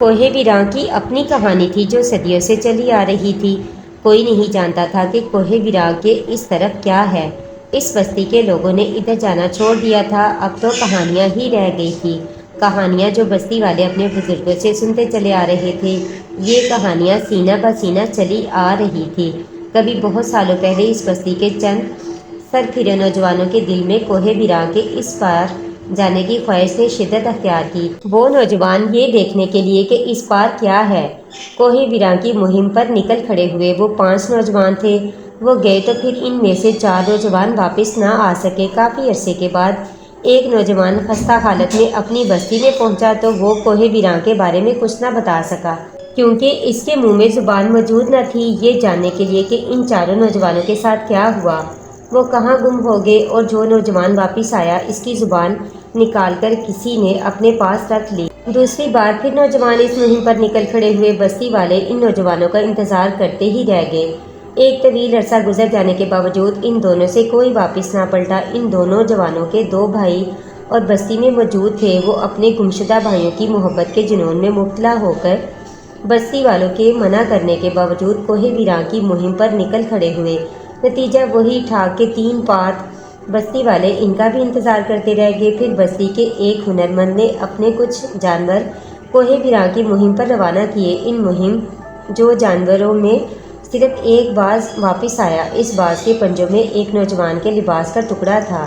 کوہ بیراں کی اپنی کہانی تھی جو صدیوں سے چلی آ رہی تھی۔ کوئی نہیں جانتا تھا کہ کوہ بیراں کے اس طرف کیا ہے۔ اس بستی کے لوگوں نے ادھر جانا چھوڑ دیا تھا، اب تو کہانیاں ہی رہ گئی تھی، کہانیاں جو بستی والے اپنے بزرگوں سے سنتے چلے آ رہے تھے۔ یہ کہانیاں سینہ بہ سینہ چلی آ رہی تھی۔ کبھی بہت سالوں پہلے اس بستی کے چند سرکھرے نوجوانوں کے دل میں کوہ بیراں کے اس پار جانے کی خواہش نے شدت اختیار کی۔ وہ نوجوان یہ دیکھنے کے لیے کہ اس پار کیا ہے، کوہ بیراں کی مہم پر نکل کھڑے ہوئے۔ وہ 5 نوجوان تھے۔ وہ گئے تو پھر ان میں سے 4 نوجوان واپس نہ آ سکے۔ کافی عرصے کے بعد ایک نوجوان خستہ حالت میں اپنی بستی میں پہنچا تو وہ کوہ بیراں کے بارے میں کچھ نہ بتا سکا، کیونکہ اس کے منہ میں زبان موجود نہ تھی یہ جاننے کے لیے کہ ان 4 نوجوانوں کے ساتھ کیا ہوا، وہ کہاں گم ہو گئے۔ اور جو نوجوان واپس آیا اس کی زبان نکال کر کسی نے اپنے پاس رکھ لی۔ دوسری بار پھر نوجوان اس مہم پر نکل کھڑے ہوئے۔ بستی والے ان نوجوانوں کا انتظار کرتے ہی رہ گئے۔ ایک طویل عرصہ گزر جانے کے باوجود ان دونوں سے کوئی واپس نہ پلٹا۔ ان دونوں جوانوں کے 2 بھائی اور بستی میں موجود تھے۔ وہ اپنے گمشدہ بھائیوں کی محبت کے جنون میں مبتلا ہو کر بستی والوں کے منع کرنے کے باوجود کوہ بیراں کی مہم پر نکل کھڑے ہوئے۔ نتیجہ وہی تھا کہ 3 بعد بستی والے ان کا بھی انتظار کرتے رہ گئے۔ پھر بستی کے ایک ہنرمند نے اپنے کچھ جانور کوہ بیراں کی مہم پر روانہ کیے۔ ان مہم جو جانوروں میں صرف ایک باز واپس آیا۔ اس باز کے پنجوں میں ایک نوجوان کے لباس کا ٹکڑا تھا۔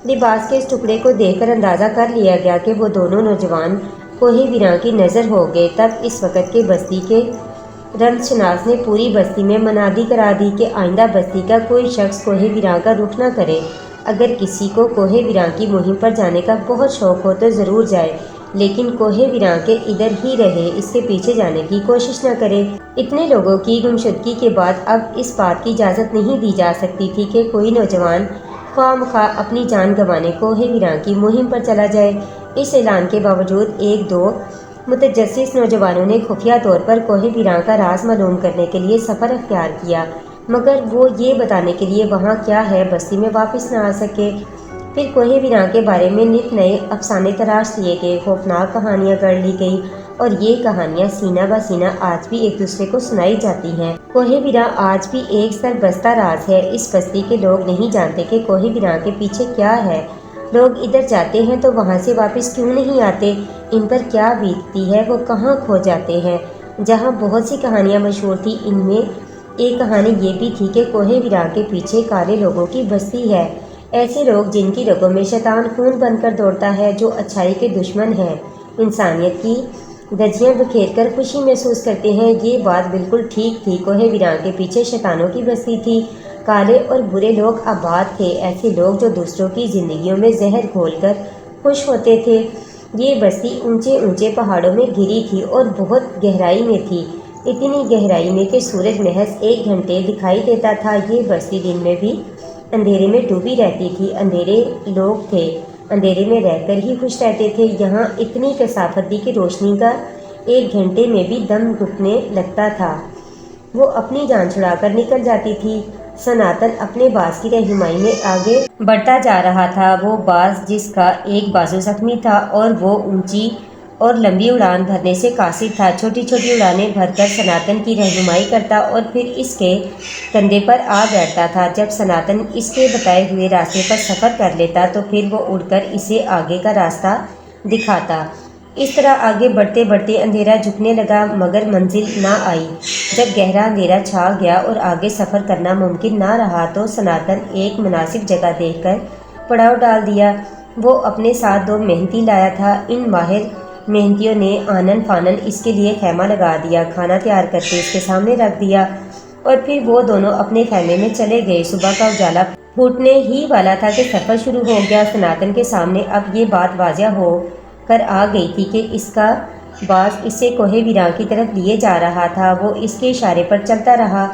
لباس کے اس ٹکڑے کو دیکھ کر اندازہ کر لیا گیا کہ وہ دونوں نوجوان کوہ بیراں کی نظر ہو گئے۔ تب اس وقت کے بستی کے رمز شناس نے پوری بستی میں منادی کرا دی کہ آئندہ بستی کا کوئی شخص کوہ بیراں کا رخ نہ کرے۔ اگر کسی کو کوہ بیراں کی مہم پر جانے کا بہت شوق ہو تو ضرور جائے، لیکن کوہ بیراں کے ادھر ہی رہے، اس کے پیچھے جانے کی کوشش نہ کرے۔ اتنے لوگوں کی گمشدگی کے بعد اب اس بات کی اجازت نہیں دی جا سکتی تھی کہ کوئی نوجوان خواہ مخواہ اپنی جان گنوانے کوہ بیراں کی مہم پر چلا جائے۔ اس اعلان کے باوجود 1-2 متجسس نوجوانوں نے خفیہ طور پر کوہ بیراں کا راز معلوم کرنے کے لیے سفر اختیار کیا، مگر وہ یہ بتانے کے لیے وہاں کیا ہے بستی میں واپس نہ آ سکے۔ پھر کوہ بیراں کے بارے میں نت نئے افسانے تراش لیے گئے، خوفناک کہانیاں گڑھ لی گئیں، اور یہ کہانیاں سینہ بہ سینہ آج بھی ایک دوسرے کو سنائی جاتی ہیں۔ کوہ بیراں آج بھی ایک سربستہ راز ہے۔ اس بستی کے لوگ نہیں جانتے کہ کوہ بیراں کے پیچھے کیا ہے۔ لوگ ادھر جاتے ہیں تو وہاں سے واپس کیوں نہیں آتے؟ ان پر کیا بیتتی ہے؟ وہ کہاں کھو جاتے ہیں؟ جہاں بہت سی کہانیاں مشہور تھیں، ان میں ایک کہانی یہ بھی تھی کہ کوہ بیراں کے پیچھے کالے لوگوں کی بستی ہے، ایسے لوگ جن کی رگوں میں شیطان خون بن کر دوڑتا ہے، جو اچھائی کے دشمن ہیں، انسانیت کی دھجیاں بکھیر کر خوشی محسوس کرتے ہیں۔ یہ بات بالکل ٹھیک تھی، کوہ بیراں کے پیچھے شیطانوں کی بستی تھی، کالے اور برے لوگ آباد تھے، ایسے لوگ جو دوسروں کی زندگیوں میں زہر گھول کر خوش ہوتے تھے۔ یہ بستی اونچے اونچے پہاڑوں میں گھری تھی اور بہت گہرائی میں تھی، اتنی گہرائی میں کہ سورج محض 1 گھنٹے دکھائی دیتا تھا۔ یہ بستی دن میں بھی اندھیرے میں ڈوبی رہتی تھی، اندھیرے لوگ تھے، اندھیرے میں رہ کر ہی خوش رہتے تھے۔ یہاں اتنی کثافت تھی کہ روشنی کا 1 گھنٹے میں بھی دم گھٹنے لگتا تھا، وہ اپنی جان چھڑا کر نکل جاتی تھی۔ سناتن اپنے باز کی رہنمائی میں آگے بڑھتا جا رہا تھا، وہ باز جس کا ایک بازو زخمی تھا اور وہ اونچی اور لمبی اڑان بھرنے سے قاصر تھا۔ چھوٹی چھوٹی اڑانیں بھر کر سناتن کی رہنمائی کرتا اور پھر اس کے کندھے پر آ بیٹھتا تھا۔ جب سناتن اس کے بتائے ہوئے راستے پر سفر کر لیتا تو پھر وہ اڑ کر اسے آگے کا راستہ دکھاتا۔ اس طرح آگے بڑھتے بڑھتے اندھیرا جھکنے لگا، مگر منزل نہ آئی۔ جب گہرا اندھیرا چھا گیا اور آگے سفر کرنا ممکن نہ رہا تو سناتن ایک مناسب جگہ دیکھ کر پڑاؤ ڈال دیا۔ وہ اپنے ساتھ 2 محنتی لایا تھا۔ ان ماہر محنتیوں نے آنن فانن اس کے لیے خیمہ لگا دیا، کھانا تیار کر کے اس کے سامنے رکھ دیا، اور پھر وہ دونوں اپنے خیمے میں چلے گئے۔ صبح کا اجالا پھوٹنے ہی والا تھا کہ سفر شروع ہو گیا۔ سناتن کے سامنے اب یہ بات واضح ہو کر آ گئی تھی کہ اس کا باز اسے کوہ بیراں کی طرف لیے جا رہا تھا۔ وہ اس کے اشارے پر چلتا رہا،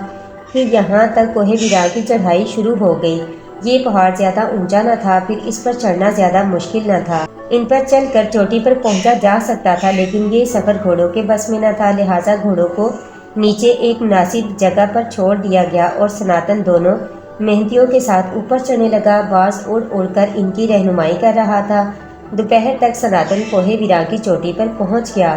پھر یہاں تک کوہ بیراں کی چڑھائی شروع ہو گئی۔ یہ پہاڑ زیادہ اونچا نہ تھا، پھر اس پر چڑھنا زیادہ مشکل نہ تھا۔ ان پر چل کر چوٹی پر پہنچا جا سکتا تھا، لیکن یہ سفر گھوڑوں کے بس میں نہ تھا، لہٰذا گھوڑوں کو نیچے ایک مناسب جگہ پر چھوڑ دیا گیا اور سناتن دونوں محنتیوں کے ساتھ اوپر چڑھنے لگا۔ باز اڑ اڑ کر ان کی رہنمائی کر رہا تھا۔ دوپہر تک سناتن کوہ بیراں کی چوٹی پر پہنچ گیا۔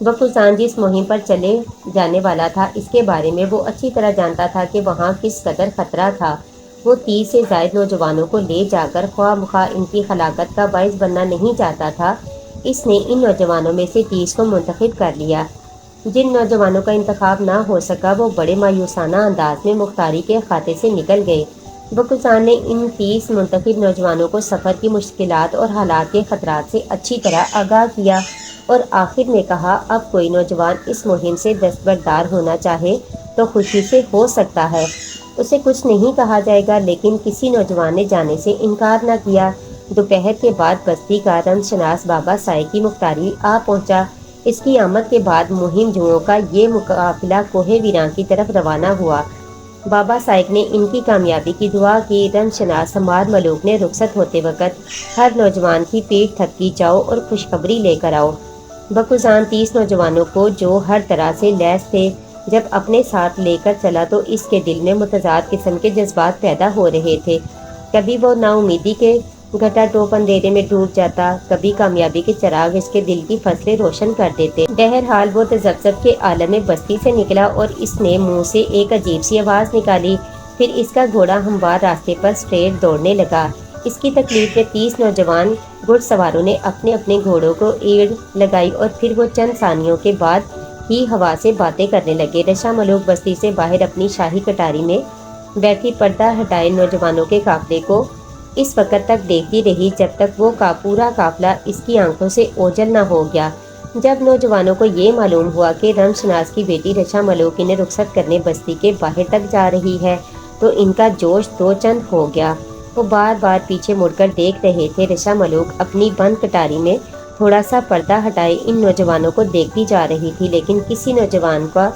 بکوزان جس مہم پر چلے جانے والا تھا اس کے بارے میں وہ اچھی طرح جانتا تھا کہ وہاں کس قدر خطرہ تھا۔ وہ 30 سے زائد نوجوانوں کو لے جا کر خواہ مخواہ ان کی ہلاکت کا باعث بننا نہیں چاہتا تھا۔ اس نے ان نوجوانوں میں سے 30 کو منتخب کر لیا۔ جن نوجوانوں کا انتخاب نہ ہو سکا وہ بڑے مایوسانہ انداز میں مختاری کے کھاتے سے نکل گئے۔ بکوزان نے ان 30 منتخب نوجوانوں کو سفر کی مشکلات اور حالات کے خطرات سے اچھی طرح آگاہ کیا اور آخر میں کہا، اب کوئی نوجوان اس مہم سے دستبردار ہونا چاہے تو خوشی سے ہو سکتا ہے۔ اسے کچھ نہیں کہا جائے گا، لیکن کسی نوجوان نے جانے سے انکار نہ کیا۔ دوپہر کے بعد بستی کا رمز شناس بابا سائے کی مختاری آ پہنچا۔ اس کی آمد کے بعد مہم جوؤں کا یہ قافلہ کوہ ویراں کی طرف روانہ ہوا۔ بابا سائق نے ان کی کامیابی کی دعا کی۔ رمز شناس سمار ملوک نے رخصت ہوتے وقت ہر نوجوان کی پیٹ تھپکی، جاؤ اور خوشخبری لے کر آؤ۔ بکوزان 30 نوجوانوں کو جو ہر طرح سے لیس تھے جب اپنے ساتھ لے کر چلا تو اس کے دل میں متضاد قسم کے جذبات پیدا ہو رہے تھے۔ کبھی وہ نا امیدی کے گھٹا ٹوپ اندھیرے میں ڈوب جاتا، کبھی کامیابی کے چراغ اس کے دل کی فصلیں روشن کر دیتے۔ بہرحال وہ تذبذب کے عالم بستی سے نکلا اور اس نے منہ سے ایک عجیب سی آواز نکالی۔ پھر اس کا گھوڑا ہموار راستے پر اسٹریٹ دوڑنے لگا۔ اس کی تکلیف میں 30 نوجوان گھڑ سواروں نے اپنے اپنے گھوڑوں کو ایڑ لگائی اور پھر وہ چند ثانیوں کے بعد ہی ہوا سے باتیں کرنے لگے۔ رشا ملوک بستی سے باہر اپنی شاہی کٹاری میں بیٹھی پردہ ہٹائے نوجوانوں کے قافلے کو اس وقت تک دیکھتی رہی جب تک وہ پورا قافلہ اس کی آنکھوں سے اوجھل نہ ہو گیا۔ جب نوجوانوں کو یہ معلوم ہوا کہ رمز شناس کی بیٹی رشا ملوک انہیں رخصت کرنے بستی کے باہر تک جا رہی ہے تو ان کا جوش دو چند ہو گیا۔ وہ بار بار پیچھے مڑ کر دیکھ رہے تھے۔ رشا ملوک اپنی بند کٹاری میں تھوڑا سا پردہ ہٹائے ان نوجوانوں کو دیکھتی جا رہی تھی، لیکن کسی نوجوان کا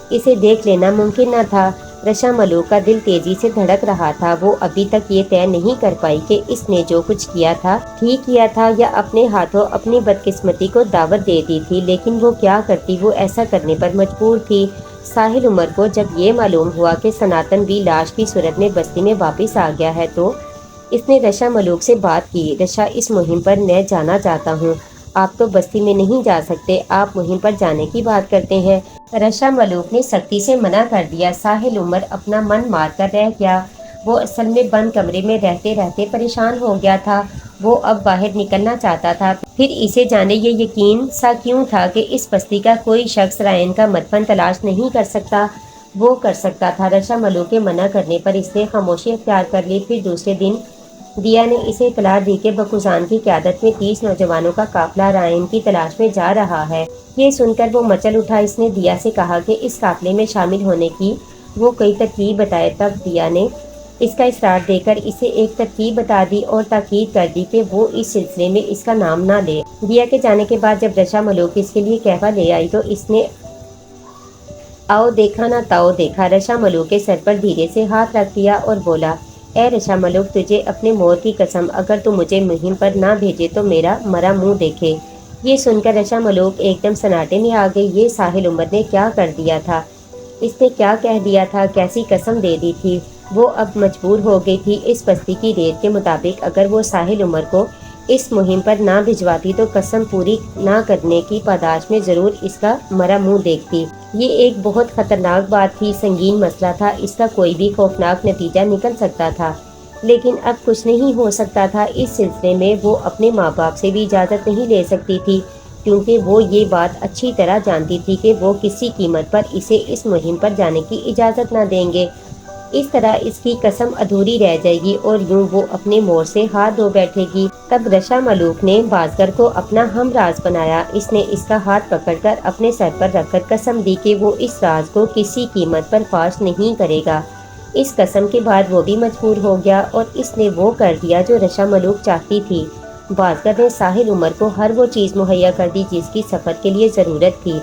اسے دیکھ لینا ممکن نہ تھا۔ رشا ملوک کا دل تیزی سے دھڑک رہا تھا۔ وہ ابھی تک یہ طے نہیں کر پائی کہ اس نے جو کچھ کیا تھا ٹھیک کیا تھا یا اپنے ہاتھوں اپنی بدقسمتی کو دعوت دے دی تھی، لیکن وہ کیا کرتی، وہ ایسا کرنے پر مجبور تھی۔ ساحل عمر کو جب یہ معلوم ہوا کہ سناتن بھی لاش کی صورت میں بستی میں واپس آ گیا ہے تو اس نے رشا ملوک سے بات کی۔ رشا، اس مہم پر میں جانا چاہتا ہوں۔ آپ تو بستی میں نہیں جا سکتے، آپ مہم پر جانے کی بات کرتے ہیں۔ رشا ملوک نے سختی سے منع کر دیا۔ ساحل عمر اپنا من مار کر رہ گیا۔ وہ اصل میں بند کمرے میں رہتے رہتے پریشان ہو گیا تھا۔ وہ اب باہر نکلنا چاہتا تھا، پھر اسے جانے یہ یقین سا کیوں تھا کہ اس بستی کا کوئی شخص رائن کا مدفن تلاش نہیں کر سکتا۔ وہ کر سکتا تھا۔ رشا ملوک کے منع کرنے پر اس نے خاموشی اختیار کر لی۔ پھر دوسرے دن دیا نے اسے اطلاع دی کہ بکوزان کی قیادت میں 30 نوجوانوں کا قافلہ رائن کی تلاش میں جا رہا ہے۔ یہ سن کر وہ مچل اٹھا۔ اس نے دیا سے کہا کہ اس قافلے میں شامل ہونے کی وہ کئی ترکیب بتائے۔ تب دیا نے اس کا اصرار دے کر اسے ایک ترکیب بتا دی اور تاکید کر دی کہ وہ اس سلسلے میں اس کا نام نہ لے۔ دیا کے جانے کے بعد جب رشا ملوک اس کے لیے قہوہ لے آئی تو اس نے آؤ دیکھا نہ تاؤ دیکھا۔ رشا ملوک کے سر پر دھیرے سے ہاتھ رکھ دیا اور بولا، اے رشا ملوک، تجھے اپنے مور کی قسم، اگر تو مجھے مہم پر نہ بھیجے تو میرا مرا منہ دیکھے۔ یہ سن کر رشا ملوک ایک دم سناٹے میں آ گئی۔ یہ ساحل عمر نے کیا کر دیا تھا؟ اس نے کیا کہہ دیا تھا؟ کیسی قسم دے دی تھی؟ وہ اب مجبور ہو گئی تھی۔ اس بستی کی ریت کے مطابق اگر وہ ساحل عمر کو اس مہم پر نہ بھجواتی تو قسم پوری نہ کرنے کی پاداش میں ضرور اس کا مرا منہ دیکھتی۔ یہ ایک بہت خطرناک بات تھی، سنگین مسئلہ تھا، اس کا کوئی بھی خوفناک نتیجہ نکل سکتا تھا، لیکن اب کچھ نہیں ہو سکتا تھا۔ اس سلسلے میں وہ اپنے ماں باپ سے بھی اجازت نہیں لے سکتی تھی، کیونکہ وہ یہ بات اچھی طرح جانتی تھی کہ وہ کسی قیمت پر اسے اس مہم پر جانے کی اجازت نہ دیں گے۔ اس طرح اس کی قسم ادھوری رہ جائے گی اور یوں وہ اپنے مور سے ہاتھ دھو بیٹھے گی۔ تب رشا ملوک نے بازگر کو اپنا ہم راز بنایا۔ اس نے اس کا ہاتھ پکڑ کر اپنے سر پر رکھ کر قسم دی کہ وہ اس راز کو کسی قیمت پر فاش نہیں کرے گا۔ اس قسم کے بعد وہ بھی مجبور ہو گیا اور اس نے وہ کر دیا جو رشا ملوک چاہتی تھی۔ بازگر نے ساحل عمر کو ہر وہ چیز مہیا کر دی جس کی سفر کے لیے ضرورت تھی۔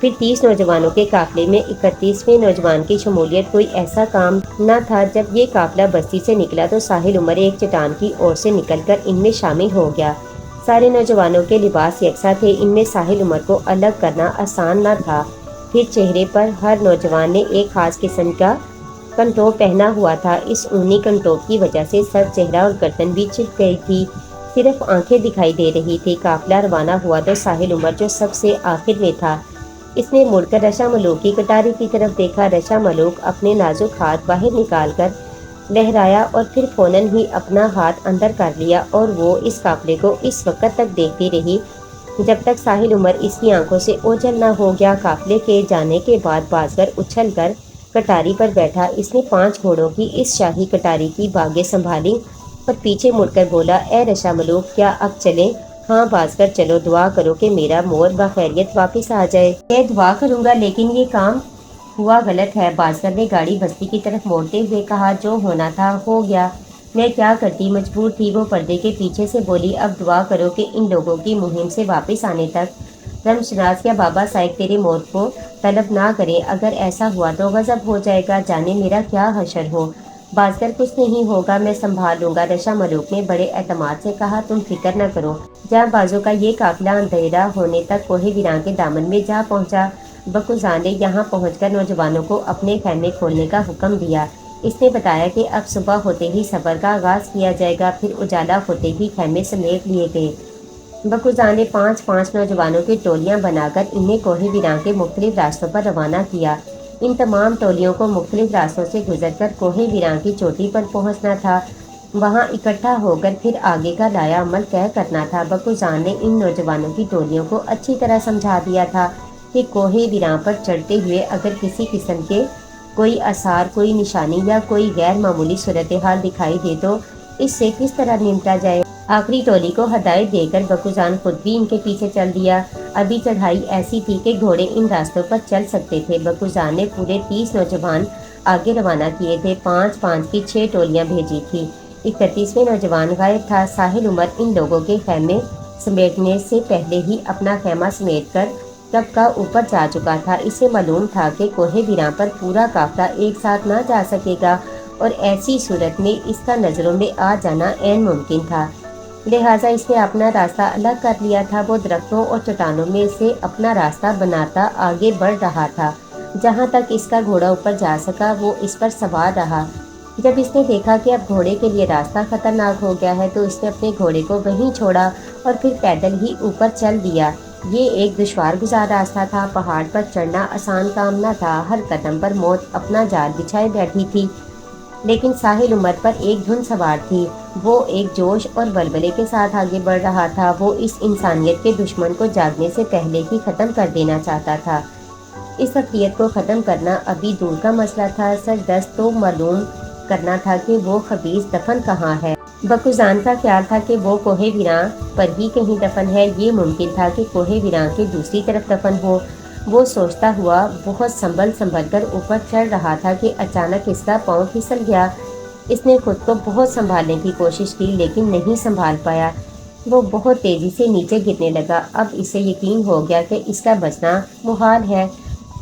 پھر 30 نوجوانوں کے قافلے میں 31ویں نوجوان کی شمولیت کوئی ایسا کام نہ تھا۔ جب یہ قافلہ بستی سے نکلا تو ساحل عمر ایک چٹان کی اور سے نکل کر ان میں شامل ہو گیا۔ سارے نوجوانوں کے لباس یکساں تھے، ان میں ساحل عمر کو الگ کرنا آسان نہ تھا۔ پھر چہرے پر ہر نوجوان نے ایک خاص قسم کا کنٹوپ پہنا ہوا تھا۔ اس اونی کنٹوپ کی وجہ سے سر، چہرہ اور گردن بھی چھپ گئی تھی۔ صرف آنکھیں دکھائی دے رہی تھی۔ قافلہ روانہ ہوا تو ساحل عمر جو سب سے آخر میں تھا، اس نے مڑ کر رشا ملوک کی کٹاری کی طرف دیکھا۔ رشا ملوک اپنے نازک ہاتھ باہر نکال کر لہرایا اور پھر فوراً ہی اپنا ہاتھ اندر کر لیا، اور وہ اس قافلے کو اس وقت تک دیکھتی رہی جب تک ساحل عمر اس کی آنکھوں سے اوجھل نہ ہو گیا۔ قافلے کے جانے کے بعد بازگر اچھل کر کٹاری پر بیٹھا۔ اس نے 5 گھوڑوں کی اس شاہی کٹاری کی باگیں سنبھالی اور پیچھے مڑ کر بولا، اے رشا ملوک، کیا اب چلیں؟ ہاں بازگر، چلو، دعا کرو کہ میرا مور بخیریت واپس آ جائے۔ میں دعا کروں گا، لیکن یہ کام ہوا غلط ہے۔ بازگر نے گاڑی بستی کی طرف موڑتے ہوئے کہا، جو ہونا تھا ہو گیا، میں کیا کرتی، مجبور تھی۔ وہ پردے کے پیچھے سے بولی، اب دعا کرو کہ ان لوگوں کی مہم سے واپس آنے تک رمشناس یا بابا صاحب تیرے موت کو طلب نہ کریں۔ اگر ایسا ہوا تو غضب ہو جائے گا، جانے میرا کیا حشر ہو۔ بازگر، کچھ نہیں ہوگا، میں سنبھال لوں گا، رشا ملوک نے بڑے اعتماد سے کہا، تم فکر نہ کرو۔ جاں بازوں کا یہ قافلہ اندھیرا ہونے تک کوہ ویراں کے دامن میں جا پہنچا۔ بکوزان نے یہاں پہنچ کر نوجوانوں کو اپنے خیمے کھولنے کا حکم دیا۔ اس نے بتایا کہ اب صبح ہوتے ہی سفر کا آغاز کیا جائے گا۔ پھر اجالا ہوتے ہی خیمے سمیٹ لیے گئے۔ بکوزان نے 5 نوجوانوں کی ٹولیاں بنا کر انہیں کوہ ویراں کے مختلف راستوں پر روانہ کیا۔ ان تمام ٹولیوں کو مختلف راستوں سے گزر کر کوہ ویراں کی چوٹی پر پہنچنا تھا۔ وہاں اکٹھا ہو کر پھر آگے کا لایا عمل طے کرنا تھا۔ بکوزان نے ان نوجوانوں کی ٹولیوں کو اچھی طرح سمجھا دیا تھا کہ کوہ ویراں پر چڑھتے ہوئے اگر کسی قسم کے کوئی آثار، کوئی نشانی یا کوئی غیر معمولی صورتحال دکھائی دے تو اس سے کس طرح نمٹا جائے۔ آخری ٹولی کو ہدایت دے کر بکوزان خود بھی ان کے پیچھے چل دیا۔ ابھی چڑھائی ایسی تھی کہ گھوڑے ان راستوں پر چل سکتے تھے۔ بکوزان نے پورے 30 نوجوان آگے روانہ کیے تھے، 5 کی 6 ٹولیاں بھیجی تھی۔ 31واں نوجوان غائب تھا۔ ساحل عمر ان لوگوں کے خیمے سمیٹنے سے پہلے ہی اپنا خیمہ سمیٹ کر کب کا اوپر جا چکا تھا۔ اسے معلوم تھا کہ کوہ ویراں پر پورا قافلہ ایک ساتھ نہ جا سکے گا، اور ایسی صورت میں اس کا نظروں میں آ جانا عین ممکن تھا۔ لہٰذا اس نے اپنا راستہ الگ کر لیا تھا۔ وہ درختوں اور چٹانوں میں سے اپنا راستہ بناتا آگے بڑھ رہا تھا۔ جہاں تک اس کا گھوڑا اوپر جا سکا وہ اس پر سوار رہا۔ جب اس نے دیکھا کہ اب گھوڑے کے لیے راستہ خطرناک ہو گیا ہے تو اس نے اپنے گھوڑے کو وہیں چھوڑا اور پھر پیدل ہی اوپر چل دیا۔ یہ ایک دشوار گزار راستہ تھا۔ پہاڑ پر چڑھنا آسان کام نہ تھا۔ ہر قدم پر موت اپنا جال بچھائے بیٹھی تھی، لیکن ساحل عمر پر ایک دھن سوار تھی۔ وہ ایک جوش اور ولولے کے ساتھ آگے بڑھ رہا تھا۔ وہ اس انسانیت کے دشمن کو جاگنے سے پہلے ہی ختم کر دینا چاہتا تھا۔ اس اقلیت کو ختم کرنا ابھی دور کا مسئلہ تھا، سردست تو معلوم کرنا تھا کہ وہ خبیث دفن کہاں ہے۔ بکوزان کا خیال تھا کہ وہ کوہ ویراں پر ہی کہیں دفن ہے۔ یہ ممکن تھا کہ کوہ ویراں کے دوسری طرف دفن ہو۔ وہ سوچتا ہوا بہت سنبھل کر اوپر چڑھ رہا تھا کہ اچانک اس کا پاؤں پھسل گیا۔ اس نے خود کو بہت سنبھالنے کی کوشش کی لیکن نہیں سنبھال پایا۔ وہ بہت تیزی سے نیچے گرنے لگا۔ اب اسے یقین ہو گیا کہ اس کا بچنا محال ہے۔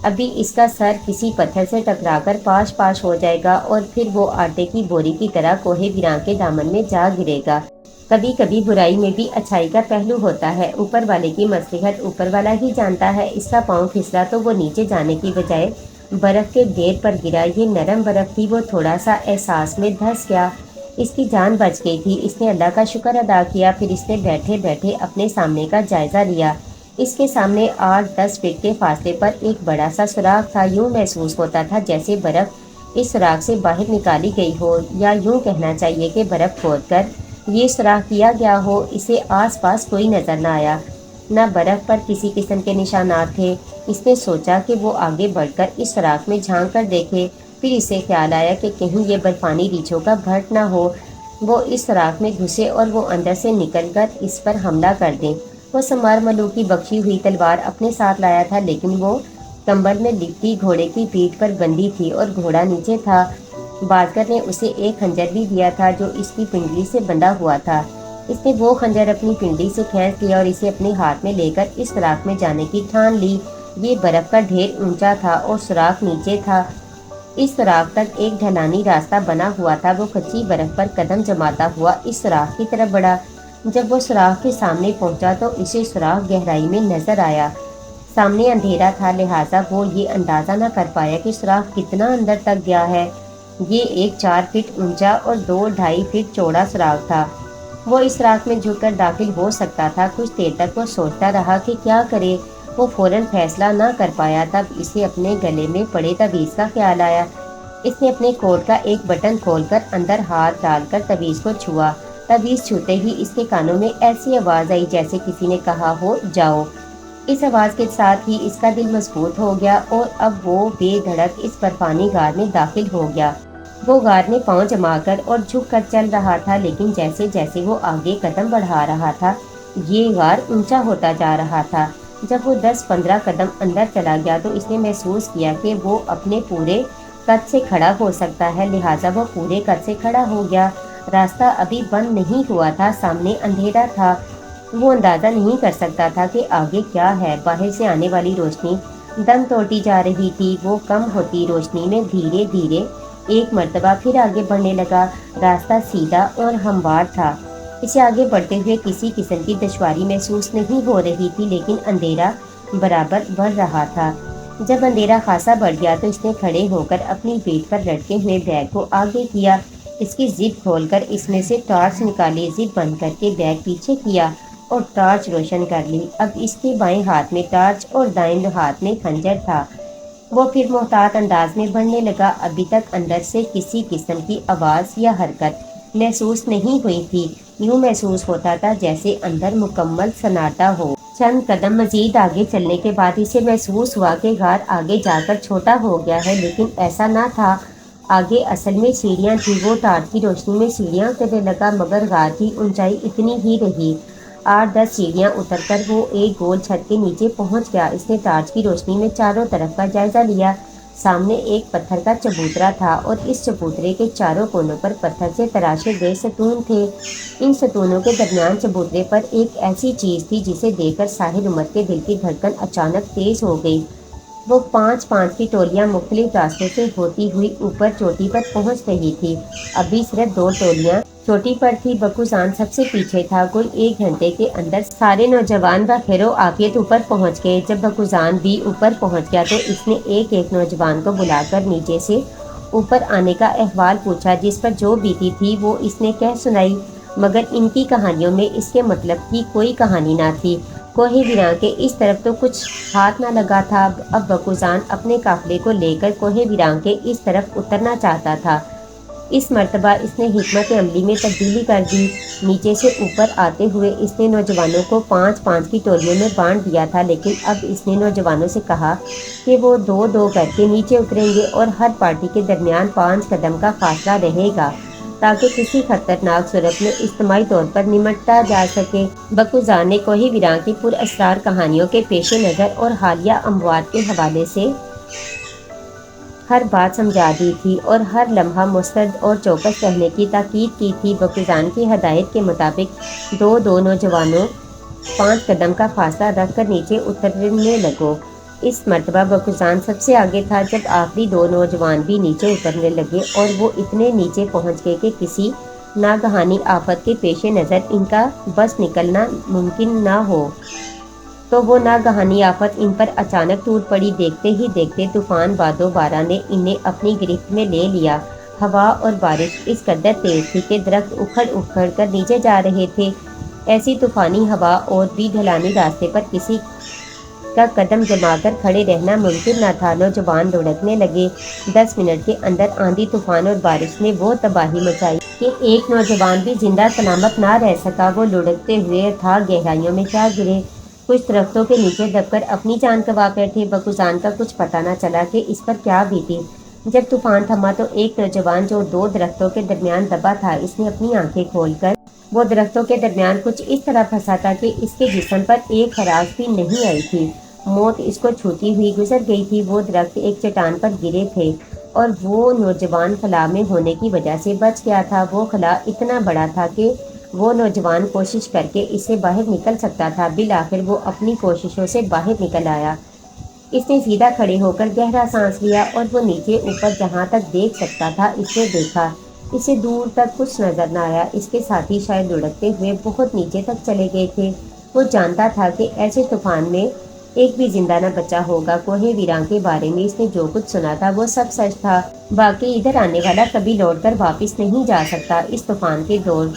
ابھی اس کا سر کسی پتھر سے ٹکرا کر پاش ہو جائے گا اور پھر وہ آٹے کی بوری کی طرح کوہ ویراں کے دامن میں جا گرے گا۔ کبھی کبھی برائی میں بھی اچھائی کا پہلو ہوتا ہے۔ اوپر والے کی مصلحت اوپر والا ہی جانتا ہے۔ اس کا پاؤں پھسلا تو وہ نیچے جانے کی بجائے برف کے ڈھیر پر گرا۔ یہ نرم برف تھی۔ وہ تھوڑا سا احساس میں دھس گیا۔ اس کی جان بچ گئی تھی۔ اس نے اللہ کا شکر ادا کیا۔ پھر اس نے بیٹھے بیٹھے اپنے سامنے کا جائزہ لیا۔ اس کے سامنے 8-10 فٹ کے فاصلے پر ایک بڑا سا سوراخ تھا۔ یوں محسوس ہوتا تھا جیسے برف اس سوراخ سے باہر نکالی گئی ہو، یا یوں کہنا چاہیے کہ برف کھود کر یہ سوراخ کیا گیا ہو۔ اسے آس پاس کوئی نظر نہ آیا، نہ برف پر کسی قسم کے نشانات تھے۔ اس نے سوچا کہ وہ آگے بڑھ کر اس سوراخ میں جھانک کر دیکھے۔ پھر اسے خیال آیا کہ کہیں یہ برفانی ریچھوں کا بھرٹ نہ ہو، وہ اس سوراخ میں گھسے اور وہ اندر سے نکل کر اس پر حملہ کر دیں۔ وہ سمار ملوک کی بخشی ہوئی تلوار اپنے ساتھ لایا تھا، لیکن وہ کمبل میں لپٹی گھوڑے کی پیٹھ پر بندھی تھی اور گھوڑا نیچے تھا۔ بازگر نے اسے ایک خنجر بھی دیا تھا جو اس کی پنڈلی سے بندھا ہوا تھا۔ اس نے وہ خنجر اپنی پنڈلی سے کھینچ لیا اور اسے اپنے ہاتھ میں لے کر اس سوراخ میں جانے کی ٹھان لی۔ یہ برف کا ڈھیر اونچا تھا اور سوراخ نیچے تھا۔ اس سوراخ تک ایک ڈھلانی راستہ بنا ہوا تھا۔ وہ کچی برف پر قدم جماتا ہوا اس سوراخ کی طرف بڑھا۔ جب وہ سوراخ کے سامنے پہنچا تو اسے سوراخ گہرائی میں نظر آیا۔ سامنے اندھیرا تھا، لہٰذا وہ یہ اندازہ نہ کر پایا کہ سوراخ کتنا اندر تک گیا ہے۔ یہ ایک 4 فٹ اونچا اور 2-2.5 فٹ چوڑا سوراخ تھا۔ وہ اس راک میں جھک کر داخل ہو سکتا تھا۔ کچھ دیر تک وہ سوچتا رہا کہ کیا کرے۔ وہ فوراً فیصلہ نہ کر پایا۔ تب اسے اپنے گلے میں پڑے تعویذ کا خیال آیا۔ اس نے اپنے کوٹ کا ایک بٹن کھول کر اندر ہاتھ ڈال کر تعویذ کو چھوا۔ تعویذ چھوتے ہی اس کے کانوں میں ایسی آواز آئی جیسے کسی نے کہا ہو جاؤ۔ اس آواز کے ساتھ ہی اس کا دل مضبوط ہو گیا اور اب وہ بے دھڑک اس برفانی غار میں داخل ہو گیا۔ وہ غار میں پاؤں جما کر اور جھک کر چل رہا تھا، لیکن جیسے جیسے وہ آگے قدم بڑھا رہا تھا یہ غار اونچا ہوتا جا رہا تھا۔ جب وہ 10-15 قدم اندر چلا گیا تو اس نے محسوس کیا کہ وہ اپنے پورے قد سے کھڑا ہو سکتا ہے، لہٰذا وہ پورے قد سے کھڑا ہو گیا۔ راستہ ابھی بند نہیں ہوا تھا، سامنے اندھیرا تھا۔ وہ اندازہ نہیں کر سکتا تھا کہ آگے کیا ہے۔ باہر سے آنے والی روشنی دم توڑتی جا رہی تھی۔ وہ کم ہوتی روشنی میں دھیرے دھیرے ایک مرتبہ پھر آگے بڑھنے لگا۔ راستہ سیدھا اور ہموار تھا۔ اسے آگے بڑھتے ہوئے کسی قسم کی دشواری محسوس نہیں ہو رہی تھی، لیکن اندھیرا برابر بڑھ رہا تھا۔ جب اندھیرا خاصا بڑھ گیا تو اس نے کھڑے ہو کر اپنی پیٹھ پر لٹکے ہوئے بیگ کو آگے کیا۔ اس کی زپ کھول کر اس میں سے ٹارچ نکالی، زپ بند کر کے بیگ پیچھے کیا اور ٹارچ روشن کر لی۔ اب اس کے بائیں ہاتھ میں ٹارچ اور دائیں ہاتھ میں خنجر تھا۔ وہ پھر محتاط انداز میں بڑھنے لگا۔ ابھی تک اندر سے کسی قسم کی آواز یا حرکت محسوس نہیں ہوئی تھی۔ یوں محسوس ہوتا تھا جیسے اندر مکمل سناٹا ہو۔ چند قدم مزید آگے چلنے کے بعد اسے محسوس ہوا کہ غار آگے جا کر چھوٹا ہو گیا ہے، لیکن ایسا نہ تھا۔ آگے اصل میں سیڑھیاں تھیں۔ وہ ٹارچ کی روشنی میں سیڑھیاں اترنے لگا، مگر غار کی اونچائی اتنی ہی رہی۔ 8-10 سیڑھیاں اتر کر وہ ایک گول چھت کے نیچے پہنچ گیا۔ اس نے ٹارچ کی روشنی میں چاروں طرف کا جائزہ لیا۔ سامنے ایک پتھر کا چبوترا تھا اور اس چبوترے کے چاروں کونوں پر پتھر سے تراشے گئے ستون تھے۔ ان ستونوں کے درمیان چبوترے پر ایک ایسی چیز تھی جسے دیکھ کر ساحر عمر کے دل کی دھڑکن اچانک تیز ہو گئی۔ وہ 5-5 کی ٹولیاں مختلف راستوں سے ہوتی ہوئی اوپر چوٹی پر پہنچ رہی تھی۔ ابھی صرف 2 ٹولیاں چوٹی پر تھی۔ بکوزان سب سے پیچھے تھا۔ کوئی 1 گھنٹے کے اندر سارے نوجوان بخیر و عافیت اوپر پہنچ گئے۔ جب بکوزان بھی اوپر پہنچ گیا تو اس نے ایک نوجوان کو بلا کر نیچے سے اوپر آنے کا احوال پوچھا۔ جس پر جو بیتی تھی وہ اس نے کہہ سنائی، مگر ان کی کہانیوں میں اس کے مطلب کی کوئی کہانی نہ تھی۔ کوہ ویراں کے اس طرف تو کچھ ہاتھ نہ لگا تھا۔ اب بکوزان اپنے قافلے کو لے کر کوہ ویراں کے اس طرف اترنا چاہتا تھا۔ اس مرتبہ اس نے حکمت عملی میں تبدیلی کر دی۔ نیچے سے اوپر آتے ہوئے اس نے نوجوانوں کو 5-5 کی ٹولیوں میں بانٹ دیا تھا، لیکن اب اس نے نوجوانوں سے کہا کہ وہ 2-2 کر کے نیچے اتریں گے اور ہر پارٹی کے درمیان 5 قدم کا فاصلہ رہے گا تاکہ کسی خطرناک صورت میں اجتماعی طور پر نمٹا جا سکے۔ بکوزان نے کوہ ویراں کی پراسرار کہانیوں کے پیش نظر اور حالیہ اموات کے حوالے سے ہر بات سمجھا دی تھی اور ہر لمحہ مستعد اور چوکس رہنے کی تاکید کی تھی۔ بکوزان کی ہدایت کے مطابق 2-2 نوجوانوں 5 قدم کا فاصلہ رکھ کر نیچے اترنے لگو۔ اس مرتبہ بکوزان سب سے آگے تھا۔ جب آخری 2 نوجوان بھی نیچے اترنے لگے اور وہ اتنے نیچے پہنچ گئے کہ کسی ناگہانی آفت کے پیش نظر ان کا بس نکلنا ممکن نہ ہو، تو وہ ناگہانی آفت ان پر اچانک ٹوٹ پڑی۔ دیکھتے ہی دیکھتے طوفان باد و بارہ نے انہیں اپنی گرفت میں لے لیا۔ ہوا اور بارش اس قدر تیز تھی کہ درخت اکھڑ اکھڑ کر نیچے جا رہے تھے۔ ایسی طوفانی ہوا اور بھی ڈھلانی راستے پر کسی کا قدم جما کر کھڑے رہنا ممکن نہ تھا۔ نوجوان لڑکنے لگے۔ 10 منٹ کے اندر آندھی طوفان اور بارش نے وہ تباہی مچائی کہ ایک نوجوان بھی زندہ سلامت نہ رہ سکا۔ وہ لڑکتے ہوئے تھا گہرائیوں میں جا گرے۔ کچھ درختوں کے نیچے دب کر اپنی جان گنوا بیٹھے۔ بکوزان کا کچھ پتہ نہ چلا کہ اس پر کیا بیتی۔ جب طوفان تھما تو ایک نوجوان جو 2 درختوں کے درمیان دبا تھا، اس نے اپنی آنکھیں کھول کر وہ درختوں کے درمیان کچھ اس طرح پھنسا تھا کہ اس کے جسم پر ایک خراش بھی نہیں آئی تھی۔ موت اس کو چھوتی ہوئی گزر گئی تھی۔ وہ درخت ایک چٹان پر گرے تھے اور وہ نوجوان خلا میں ہونے کی وجہ سے بچ گیا تھا۔ وہ خلا اتنا بڑا تھا کہ وہ نوجوان کوشش کر کے اس سے باہر نکل سکتا تھا۔ بالآخر وہ اپنی کوششوں سے باہر نکل آیا۔ اس نے سیدھا کھڑے ہو کر گہرا سانس لیا اور وہ نیچے اوپر جہاں تک دیکھ سکتا تھا اسے دیکھا۔ اسے دور تک کچھ نظر نہ آیا۔ اس کے ساتھی شاید لڑکتے ہوئے بہت نیچے تک چلے گئے تھے۔ وہ جانتا تھا کہ ایسے طوفان میں ایک بھی زندہ نہ بچا ہوگا۔ کوہ ویراں کے بارے میں اس نے جو کچھ سنا تھا وہ سب سچ تھا۔ باقی ادھر آنے والا کبھی لوٹ کر واپس نہیں جا سکتا۔ اس طوفان کے دور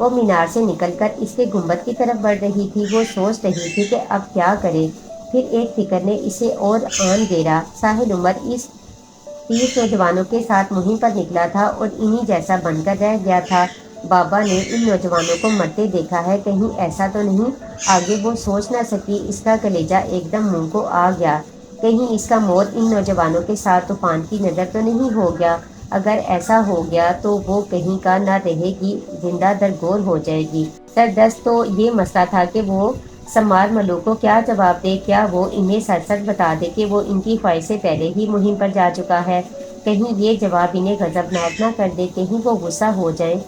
وہ مینار سے نکل کر اس کے گنبد کی طرف بڑھ رہی تھی۔ وہ سوچ رہی تھی کہ اب کیا کرے، پھر ایک فکر نے اسے اور آن گھیرا۔ ساحل عمر اس 30 نوجوانوں کے ساتھ مہم پر نکلا تھا اور انہی جیسا بن کر رہ گیا تھا۔ بابا نے ان نوجوانوں کو مرتے دیکھا ہے، کہیں ایسا تو نہیں؟ آگے وہ سوچ نہ سکی، اس کا کلیجہ ایک دم منہ کو آ گیا۔ کہیں اس کا موت ان نوجوانوں کے ساتھ طوفان کی نظر تو نہیں ہو گیا؟ اگر ایسا ہو گیا تو وہ کہیں کا نہ رہے گی، زندہ درگور ہو جائے گی۔ سردست تو یہ مسئلہ تھا کہ وہ سمار ملوک کو کیا جواب دے۔ کیا وہ انہیں سچ سچ بتا دے کہ وہ ان کی خواہش سے پہلے ہی مہم پر جا چکا ہے؟ کہیں یہ جواب انہیں غضبناک نہ کر دے، کہیں وہ غصہ ہو جائیں۔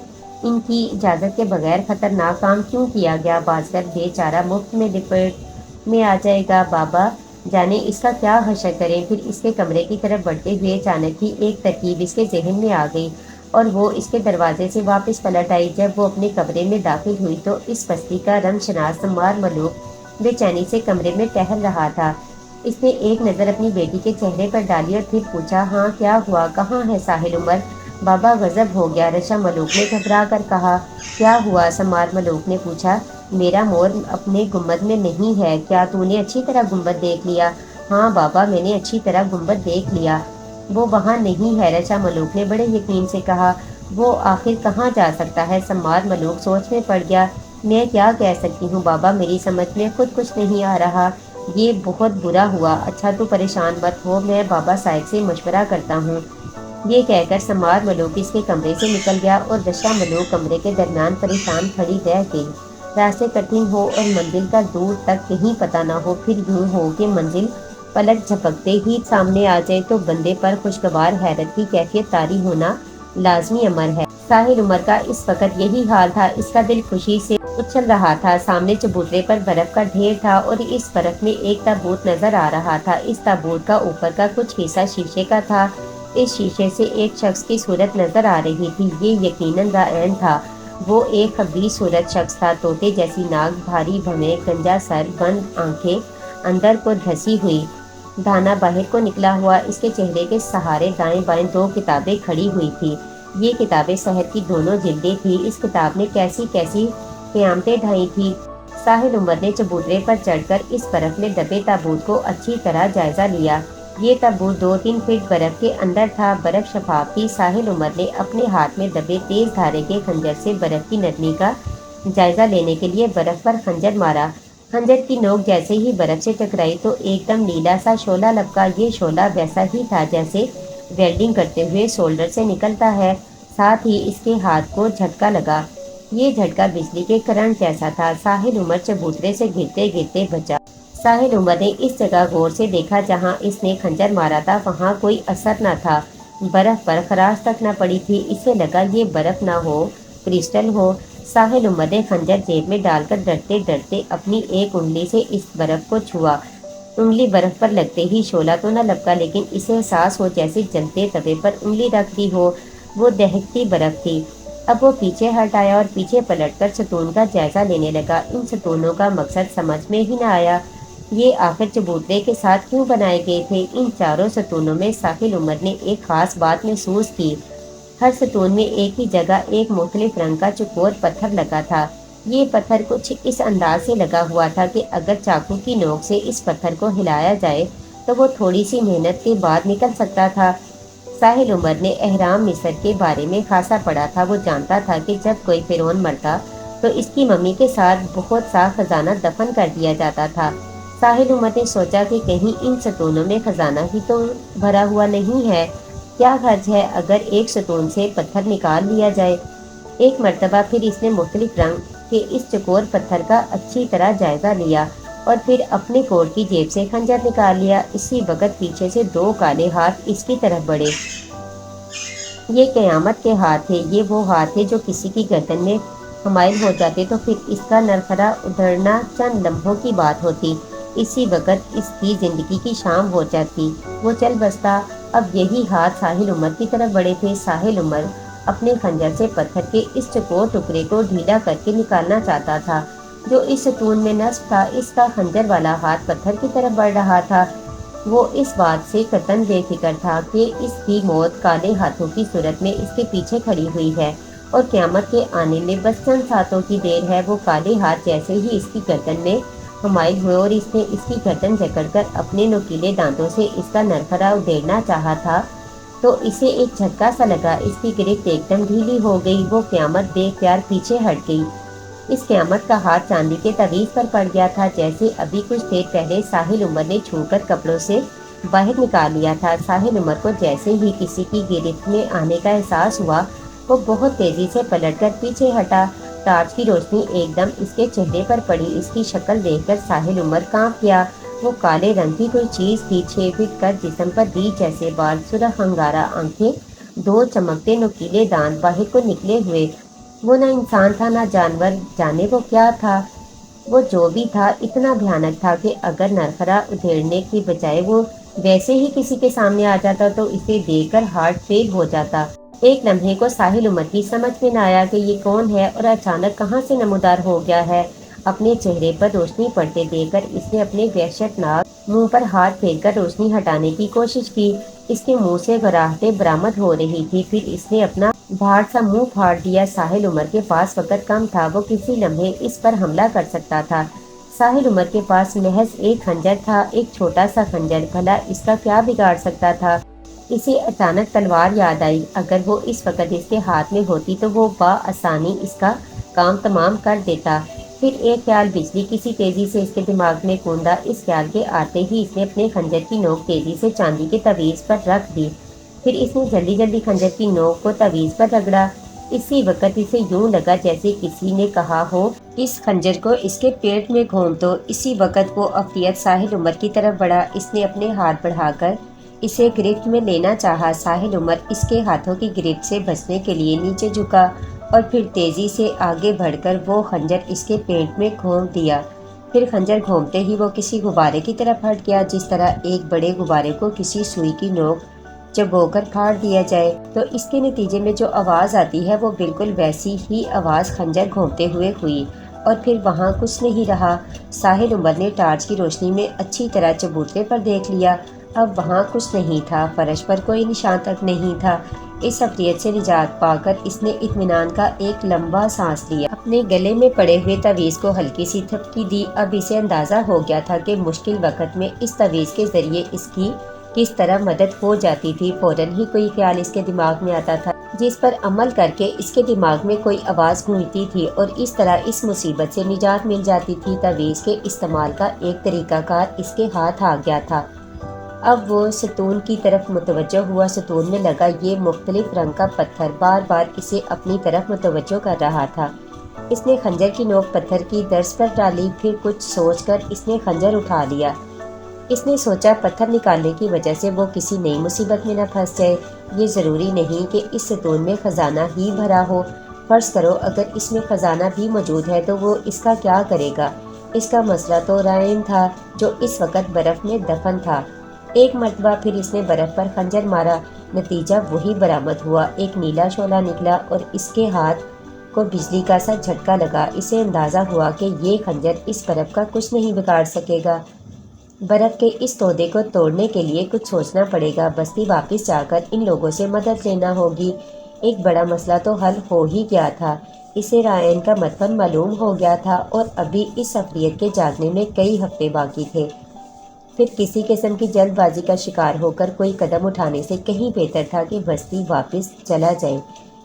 ان کی اجازت کے بغیر خطرناک کام کیوں کیا گیا؟ باز کر بے چارہ مفت میں لپٹ میں آ جائے گا۔ بابا جانے اس کا کیا حشر کریں۔ پھر اس کے کمرے کی طرف بڑھتے ہوئے اچانک ہی ایک ترکیب اس کے ذہن میں آ گئی اور وہ اس کے دروازے سے واپس پلٹ آئی۔ جب وہ اپنے کمرے میں داخل ہوئی تو اس بستی کا رنگ شناس سمار ملوک بے چینی سے کمرے میں ٹہل رہا تھا۔ اس نے ایک نظر اپنی بیٹی کے چہرے پر ڈالی اور پھر پوچھا، ہاں کیا ہوا؟ کہاں ہے ساحل عمر؟ بابا غضب ہو گیا، رشا ملوک نے گھبرا کر کہا۔ کیا ہوا؟ سمار ملوک نے پوچھا۔ میرا مور اپنے گنبد میں نہیں ہے۔ کیا تو نے اچھی طرح گنبد دیکھ لیا؟ ہاں بابا، میں نے اچھی طرح گنبد دیکھ لیا۔ وہ وہاں نہیں ہے، رشا ملوک نے بڑے یقین سے کہا۔ وہ آخر کہاں جا سکتا ہے؟ سمار ملوک سوچ میں پڑ گیا۔ میں کیا کہہ سکتی ہوں بابا، میری سمجھ میں خود کچھ نہیں آ رہا۔ یہ بہت برا ہوا۔ اچھا تو پریشان مت ہو، میں بابا صاحب سے مشورہ کرتا ہوں۔ یہ کہہ کر سمار ملوک اس کے کمرے سے نکل گیا اور رشا ملوک کمرے کے درمیان پریشان کھڑی رہ گئی۔ راستے کٹھن ہو اور منزل کا دور تک کہیں پتہ نہ ہو، پھر یوں ہو کہ منزل پلک جھپکتے ہی سامنے آ جائے تو بندے پر خوشگوار حیرت کی کیفیت طاری ہونا لازمی امر ہے۔ ساحل عمر کا اس وقت یہی حال تھا۔ اس کا دل خوشی سے اچھل رہا تھا۔ سامنے چبوترے پر برف کا ڈھیر تھا اور اس برف میں ایک تابوت نظر آ رہا تھا۔ اس تابوت کا اوپر کا کچھ حصہ شیشے کا تھا۔ اس شیشے سے ایک شخص کی صورت نظر آ رہی تھی۔ یہ یقیناً رائن تھا۔ وہ ایک خبیث صورت شخص تھا، طوطے جیسی ناک، بھاری بھویں، گنجا سر، بند آنکھیں، اندر کو دھسی ہوئی، دھانا باہر کو نکلا ہوا۔ اس کے چہرے کے سہارے دائیں بائیں 2 کتابیں کھڑی ہوئی تھیں۔ یہ کتابیں سحر کی دونوں جلدیں تھیں۔ اس کتاب نے کیسی کیسی قیامتیں ڈھائی تھیں۔ ساحل عمر نے چبوترے پر چڑھ کر اس برف میں دبے تابوت کو اچھی طرح جائزہ لیا۔ یہ تابوت 2-3 فٹ برف کے اندر تھا۔ برف شفاف تھی۔ ساحل عمر نے اپنے ہاتھ میں دبے تیز دھارے کے خنجر سے برف کی نرمی کا جائزہ لینے کے لیے برف پر خنجر مارا۔ خنجر کی نوک جیسے ہی برف سے ٹکرائی تو ایک دم نیلا سا شعلہ لپکا۔ یہ شعلہ ویسا ہی تھا جیسے ویلڈنگ کرتے ہوئے سولڈر سے نکلتا ہے۔ ساتھ ہی اس کے ہاتھ کو جھٹکا لگا۔ یہ جھٹکا بجلی کے کرنٹ جیسا تھا۔ ساحل عمر چبوترے سے گرتے گرتے بچا۔ ساحل عمر نے اس جگہ غور سے دیکھا جہاں اس نے خنجر مارا تھا، وہاں کوئی اثر نہ تھا۔ برف پر خراش تک نہ پڑی تھی۔ اسے لگا یہ برف نہ ہو، کرسٹل ہو۔ ساحل عمر نے خنجر جیب میں ڈال کر ڈرتے ڈرتے اپنی ایک انگلی سے اس برف کو چھوا۔ انگلی برف پر لگتے ہی شعلہ تو نہ لپکا، لیکن اسے احساس ہو جیسے جلتے توے پر انگلی رکھ دی ہو۔ وہ دہکتی برف تھی۔ اب وہ پیچھے ہٹ آیا اور پیچھے پلٹ کر ستون کا جائزہ لینے لگا۔ ان ستونوں کا مقصد سمجھ میں ہی نہ آیا۔ یہ آخر چبوترے کے ساتھ کیوں بنائے گئے تھے؟ ان چاروں ستونوں میں ساحل عمر نے ایک خاص بات محسوس کی۔ ہر ستون میں ایک ہی جگہ ایک مختلف رنگ کا چوکور پتھر لگا تھا۔ یہ پتھر کچھ اس انداز سے لگا ہوا تھا کہ اگر چاقو کی نوک سے اس پتھر کو ہلایا جائے تو وہ تھوڑی سی محنت کے بعد نکل سکتا تھا۔ ساحل عمر نے اہرام مصر کے بارے میں خاصا پڑھا تھا۔ وہ جانتا تھا کہ جب کوئی فرعون مرتا تو اس کی ممی کے ساتھ بہت سا خزانہ دفن کر دیا جاتا تھا۔ ساحل عمر نے سوچا کہ کہیں ان ستونوں میں خزانہ ہی تو بھرا ہوا نہیں ہے۔ کیا حرج ہے اگر ایک ستون سے پتھر نکال لیا جائے؟ ایک مرتبہ پھر اس نے مختلف رنگ کے اس چوکور پتھر کا اچھی طرح جائزہ لیا اور پھر اپنے کوٹ کی جیب سے خنجر نکال لیا۔ اسی وقت پیچھے سے 2 کالے ہاتھ اس کی طرف بڑھے۔ یہ قیامت کے ہاتھ تھے۔ یہ وہ ہاتھ تھے جو کسی کی گردن میں حمائل ہو جاتے تو پھر اس کا نرخرا ادھڑنا چند لمحوں کی بات ہوتی۔ اسی وقت اس کی زندگی کی شام ہو جاتی۔ وہ چل بستا۔ اب یہی ہاتھ ساحل عمر کی طرف بڑھے تھے۔ ساحل عمر اپنے خنجر سے پتھر کے اس چوکور ٹکڑے کو ڈھیلا کر کے نکالنا چاہتا تھا جو اس ستون میں نصب تھا۔ اس کا خنجر والا ہاتھ پتھر کی طرف بڑھ رہا تھا۔ وہ اس بات سے قطعاً بے فکر تھا کہ اس کی موت کالے ہاتھوں کی صورت میں اس کے پیچھے کھڑی ہوئی ہے اور قیامت کے آنے میں بس چند ساتوں کی دیر ہے۔ وہ کالے ہاتھ جیسے ہی اس کی گردن میں ہمائل ہوئے اور اس نے اس کی گردن جکڑ کر اپنے نوکیلے دانتوں سے اس کا نرخرا ادھیڑنا چاہا تھا تو اسے ایک جھٹکا سا لگا۔ اس کی گرفت ایک دم ڈھیلی ہو گئی۔ وہ قیامت بے اختیار پیچھے ہٹ گئی۔ اس قیامت کا ہاتھ چاندی کے تعویذ پر پڑ گیا تھا، جیسے ابھی کچھ دیر پہلے ساحل عمر نے چھو کر کپڑوں سے باہر نکال لیا تھا۔ ساحل عمر کو جیسے ہی کسی کی گرفت میں آنے کا احساس ہوا، وہ بہت تیزی سے پلٹ کر پیچھے ہٹا۔ ٹارچ کی روشنی ایک دم اس کے چہرے پر پڑی۔ اس کی شکل دیکھ کر ساحل عمر کانپ گیا۔ وہ کالے رنگ کی کوئی چیز تھی، 6 فٹ قد، جسم پر ریچھ جیسے بال، سرخ انگارہ آنکھیں، 2 چمکتے نوکیلے دانت باہر کو نکلے ہوئے۔ وہ نہ انسان تھا نہ جانور، جانے وہ کیا تھا۔ وہ جو بھی تھا اتنا بھیانک تھا کہ اگر نرخرا ادھیڑنے کی بجائے وہ ویسے ہی کسی کے سامنے آ جاتا تو اسے دیکھ کر ہارٹ فیل ہو جاتا۔ ایک لمحے کو ساحل عمر کی سمجھ میں نہ آیا کہ یہ کون ہے اور اچانک کہاں سے نمودار ہو گیا ہے۔ اپنے چہرے پر روشنی پڑتے دیکھ کر اس نے اپنے وحشتناک منہ پر ہاتھ پھیر کر روشنی ہٹانے کی کوشش کی۔ اس کے منہ سے گراہٹیں برآمد ہو رہی تھی۔ پھر اس نے اپنا بھاڑ سا منہ پھاڑ دیا۔ ساحل عمر کے پاس وقت کم تھا، وہ کسی لمحے اس پر حملہ کر سکتا تھا۔ ساحل عمر کے پاس محض ایک خنجر تھا، ایک چھوٹا سا خنجر، بھلا اس کا کیا بگاڑ سکتا تھا۔ اسے اچانک تلوار یاد آئی۔ اگر وہ اس وقت اس کے ہاتھ میں ہوتی تو وہ بآسانی اس کا کام تمام کر دیتا۔ پھر ایک خیال بجلی کسی تیزی سے اس کے دماغ میں کوندا۔ اس خیال کے آتے ہی اس نے اپنے خنجر کی نوک تیزی سے چاندی کے تعویذ پر رکھ دی۔ پھر اس نے جلدی جلدی خنجر کی نوک کو تعویذ پر رگڑا۔ اسی وقت اسے یوں لگا جیسے کسی نے کہا ہو، اس خنجر کو اس کے پیٹ میں گھون دو۔ اسی وقت وہ عفریت ساحل عمر کی طرف بڑھا۔ اس نے اپنے ہاتھ بڑھا کر اسے گرفت میں لینا چاہا۔ ساحل عمر اس کے ہاتھوں کی گرفت سے بچنے کے لیے نیچے جھکا اور پھر تیزی سے آگے بڑھ کر وہ خنجر اس کے پیٹ میں گھونپ دیا۔ پھر خنجر گھونپتے ہی وہ کسی غبارے کی طرف ہٹ گیا، جس طرح ایک بڑے غبارے کو کسی سوئی کی نوک چبو کر پھاڑ دیا جائے تو اس کے نتیجے میں جو آواز آتی ہے وہ بالکل ویسی ہی آواز خنجر گھونپتے ہوئے ہوئی، اور پھر وہاں کچھ نہیں رہا۔ ساحل عمر نے ٹارچ کی روشنی میں اچھی طرح چبوترے پر دیکھ لیا۔ اب وہاں کچھ نہیں تھا، فرش پر کوئی نشان تک نہیں تھا۔ اس عفریت سے نجات پا کر اس نے اطمینان کا ایک لمبا سانس لیا۔ اپنے گلے میں پڑے ہوئے تعویذ کو ہلکی سی تھپکی دی۔ اب اسے اندازہ ہو گیا تھا کہ مشکل وقت میں اس تعویذ کے ذریعے اس کی کس طرح مدد ہو جاتی تھی۔ فوراً ہی کوئی خیال اس کے دماغ میں آتا تھا، جس پر عمل کر کے اس کے دماغ میں کوئی آواز گونجتی تھی اور اس طرح اس مصیبت سے نجات مل جاتی تھی۔ تعویذ کے استعمال کا ایک طریقہ کار اس کے ہاتھ آ گیا تھا۔ اب وہ ستون کی طرف متوجہ ہوا۔ ستون میں لگا یہ مختلف رنگ کا پتھر بار بار اسے اپنی طرف متوجہ کر رہا تھا۔ اس نے خنجر کی نوک پتھر کی درز پر ڈالی۔ پھر کچھ سوچ کر اس نے خنجر اٹھا لیا۔ اس نے سوچا پتھر نکالنے کی وجہ سے وہ کسی نئی مصیبت میں نہ پھنس جائے۔ یہ ضروری نہیں کہ اس ستون میں خزانہ ہی بھرا ہو۔ فرض کرو اگر اس میں خزانہ بھی موجود ہے تو وہ اس کا کیا کرے گا؟ اس کا مسئلہ تو رائن تھا، جو اس وقت برف میں دفن تھا۔ ایک مرتبہ پھر اس نے برف پر خنجر مارا، نتیجہ وہی برآمد ہوا۔ ایک نیلا شعلہ نکلا اور اس کے ہاتھ کو بجلی کا سا جھٹکا لگا۔ اسے اندازہ ہوا کہ یہ خنجر اس برف کا کچھ نہیں بگاڑ سکے گا۔ برف کے اس تودے کو توڑنے کے لیے کچھ سوچنا پڑے گا۔ بستی واپس جا کر ان لوگوں سے مدد لینا ہوگی۔ ایک بڑا مسئلہ تو حل ہو ہی گیا تھا۔ اسے رائن کا مدفن معلوم ہو گیا تھا اور ابھی اس عفریت کے جاگنے میں کئی ہفتے باقی تھے۔ پھر کسی قسم کی جلد بازی کا شکار ہو کر کوئی قدم اٹھانے سے کہیں بہتر تھا کہ بستی واپس چلا جائے۔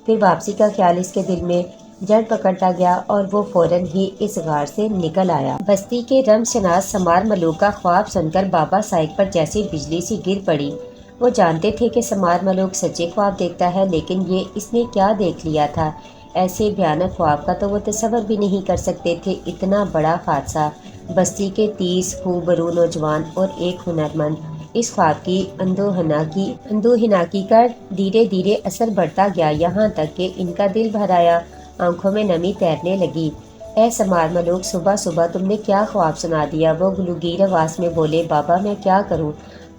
پھر واپسی کا خیال اس کے دل میں جڑ پکڑتا گیا اور وہ فوراً ہی اس غار سے نکل آیا۔ بستی کے رمز شناس سمار ملوک کا خواب سن کر بابا سائق پر جیسے بجلی سی گر پڑی۔ وہ جانتے تھے کہ سمار ملوک سچے خواب دیکھتا ہے، لیکن یہ اس نے کیا دیکھ لیا تھا؟ ایسے بھیانک خواب کا تو وہ تصور بھی نہیں کر سکتے تھے۔ اتنا بڑا حادثہ، بستی کے 30 خوبرو نوجوان اور ایک ہنرمند۔ اس خواب کی اندوہناکی کا دھیرے دھیرے اثر بڑھتا گیا، یہاں تک کہ ان کا دل بھر آیا، آنکھوں میں نمی تیرنے لگی۔ اے سمار ملوک، صبح صبح تم نے کیا خواب سنا دیا؟ وہ گلوگیر آواز میں بولے۔ بابا میں کیا کروں؟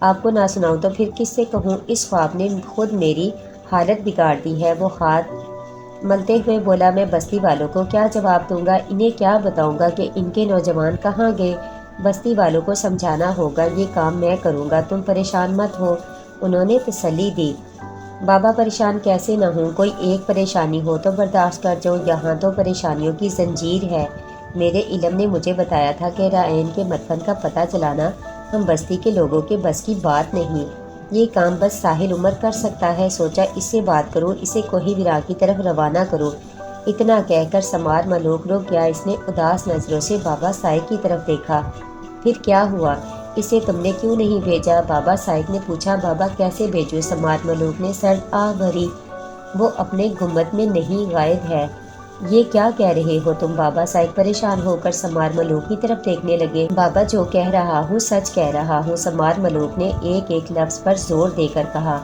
آپ کو نہ سناؤں تو پھر کس سے کہوں؟ اس خواب نے خود میری حالت بگاڑ دی ہے۔ وہ ہاتھ ملتے ہوئے بولا۔ میں بستی والوں کو کیا جواب دوں گا؟ انہیں کیا بتاؤں گا کہ ان کے نوجوان کہاں گئے؟ بستی والوں کو سمجھانا ہوگا، یہ کام میں کروں گا، تم پریشان مت ہو، انہوں نے تسلی دی۔ بابا پریشان کیسے نہ ہوں، کوئی ایک پریشانی ہو تو برداشت کر جاؤ، یہاں تو پریشانیوں کی زنجیر ہے۔ میرے علم نے مجھے بتایا تھا کہ رائن کے مدفن کا پتہ چلانا ہم بستی کے لوگوں کے بس کی بات نہیں، یہ کام بس ساحل عمر کر سکتا ہے۔ سوچا اس سے بات کروں، اسے کوہ ہرا کی طرف روانہ کروں۔ اتنا کہہ کر سمار ملوک رک گیا۔ اس نے اداس نظروں سے بابا سائق کی طرف دیکھا۔ پھر کیا ہوا؟ اسے تم نے کیوں نہیں بھیجا؟ بابا سائق نے پوچھا۔ بابا کیسے بھیجوں؟ سمار ملوک نے سرد آہ بھری۔ وہ اپنے گنبد میں نہیں، غائب ہے۔ یہ کیا کہہ رہے ہو تم؟ بابا سائق پریشان ہو کر سمار ملوک کی طرف دیکھنے لگے۔ بابا جو کہہ رہا ہوں سچ کہہ رہا ہوں، سمار ملوک نے ایک ایک لفظ پر زور دے کر کہا۔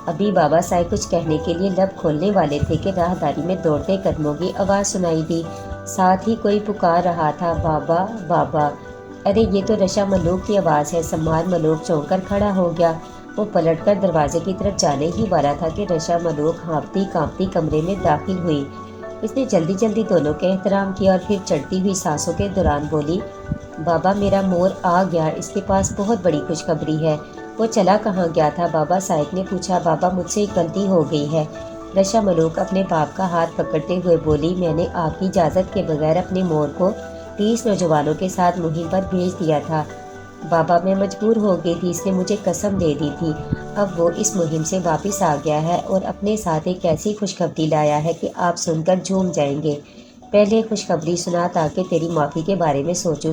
ابھی بابا سائق کچھ کہنے کے لیے لب کھولنے والے تھے کہ راہداری میں دوڑتے قدموں کی آواز سنائی دی، ساتھ ہی کوئی پکار رہا تھا، بابا بابا۔ ارے یہ تو رشا ملوک کی آواز ہے۔ سمار ملوک چونک کر کھڑا ہو گیا۔ وہ پلٹ کر دروازے کی طرف جانے ہی والا تھا کہ رشا ملوک ہانپتی کانپتی کمرے میں داخل ہوئی۔ اس نے جلدی جلدی دونوں کا احترام کیا اور پھر چڑھتی ہوئی سانسوں کے دوران بولی، بابا میرا مور آ گیا، اس کے پاس بہت بڑی خوشخبری ہے۔ وہ چلا کہاں گیا تھا؟ بابا سائق نے پوچھا۔ بابا مجھ سے ایک غلطی ہو گئی ہے، رشا ملوک اپنے باپ کا ہاتھ پکڑتے ہوئے بولی، میں نے آپ کی اجازت کے بغیر اپنے مور کو 30 نوجوانوں کے ساتھ مہم پر بھیج دیا تھا۔ بابا میں مجبور ہو گئی تھی، اس نے مجھے قسم دے دی تھی۔ اب وہ اس مہم سے واپس آ گیا ہے اور اپنے ساتھ ایک ایسی خوشخبری لایا ہے کہ آپ سن کر جھوم جائیں گے۔ پہلے خوشخبری سنا تاکہ تیری معافی کے بارے میں سوچوں۔